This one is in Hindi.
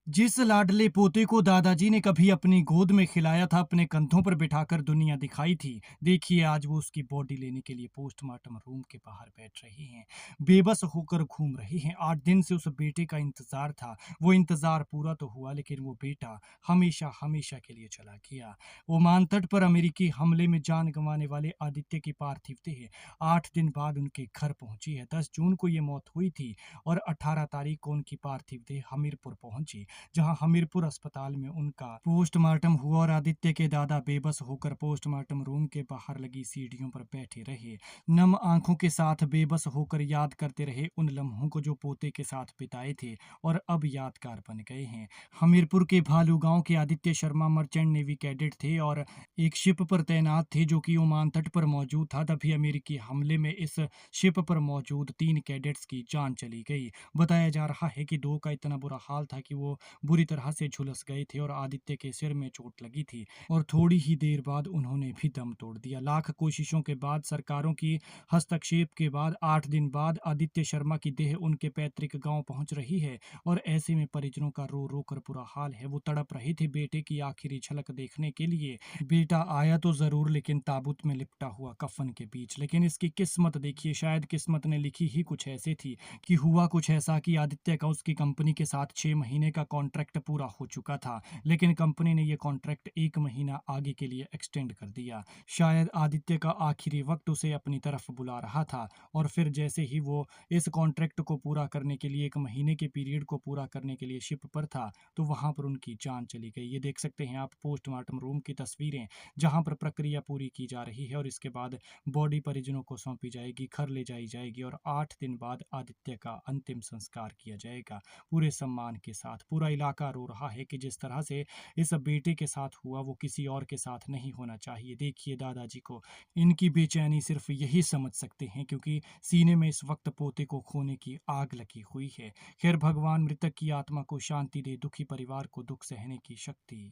जिस लाडले पोते को दादाजी ने कभी अपनी गोद में खिलाया था, अपने कंधों पर बिठाकर दुनिया दिखाई थी, देखिए आज वो उसकी बॉडी लेने के लिए पोस्टमार्टम रूम के बाहर बैठ रहे हैं, बेबस होकर घूम रहे हैं। 8 दिन से उस बेटे का इंतजार था, वो इंतजार पूरा तो हुआ लेकिन वो बेटा हमेशा हमेशा के लिए चला गया। ओमान तट पर अमेरिकी हमले में जान गंवाने वाले आदित्य की पार्थिव देह 8 दिन बाद उनके घर पहुंची है। 10 जून को ये मौत हुई थी और 18 तारीख को उनकी पार्थिव देह हमीरपुर पहुंची, जहां हमीरपुर अस्पताल में उनका पोस्टमार्टम हुआ और आदित्य के दादा बेबस होकर पोस्टमार्टम रूम के बाहर लगी सीढ़ियों पर बैठे रहे, नम आंखों के साथ बेबस होकर याद करते रहे उन लम्हों को जो पोते के साथ बिताए थे और अब यादगार बन गए हैं। हमीरपुर के भालू गांव के Aditya Sharma merchant navy cadet थे और एक शिप पर तैनात थे जो कि ओमान तट पर मौजूद था। तभी अमेरिकी हमले में इस शिप पर मौजूद 3 कैडेट्स की जान चली गई। बताया जा रहा है कि 2 का इतना बुरा हाल था कि वो बुरी तरह से झुलस गए थे और आदित्य के सिर में चोट लगी थी और थोड़ी ही देर बाद उन्होंने भी दम तोड़ दिया। लाख कोशिशों के बाद, सरकारों की हस्तक्षेप के बाद 8 दिन बाद आदित्य शर्मा की देह उनके पैतृक गांव पहुंच रही है और ऐसे में परिजनों का रो रो कर बुरा हाल है। वो तड़प रहे थे बेटे की आखिरी झलक देखने के लिए। बेटा आया तो जरूर, लेकिन ताबूत में लिपटा हुआ कफन के बीच। लेकिन इसकी किस्मत देखिए, शायद किस्मत ने लिखी ही कुछ ऐसे थी कि हुआ कुछ ऐसा कि आदित्य का उसकी कंपनी के साथ 6 महीने का कॉन्ट्रैक्ट पूरा हो चुका था, लेकिन कंपनी ने यह कॉन्ट्रैक्ट 1 महीना आगे के लिए एक्सटेंड कर दिया। शायद आदित्य का आखिरी वक्त उसे अपनी तरफ बुला रहा था और फिर जैसे ही वो इस कॉन्ट्रैक्ट को पूरा करने के लिए 1 महीने के पीरियड को पूरा करने के लिए शिप पर था, तो वहां पर उनकी जान चली गई। ये देख सकते हैं आप पोस्टमार्टम रूम की तस्वीरें, जहां पर प्रक्रिया पूरी की जा रही है और इसके बाद बॉडी परिजनों को सौंपी जाएगी, घर ले जाई जाएगी और 8 दिन बाद आदित्य का अंतिम संस्कार किया जाएगा पूरे सम्मान के साथ। पूरा इलाका रो रहा है कि जिस तरह से इस बेटे के साथ हुआ वो किसी और के साथ नहीं होना चाहिए। देखिए दादाजी को इनकी बेचैनी सिर्फ यही समझ सकते हैं, क्योंकि सीने में इस वक्त पोते को खोने की आग लगी हुई है। खैर, भगवान मृतक की आत्मा को शांति दे, दुखी परिवार को दुख सहने की शक्ति।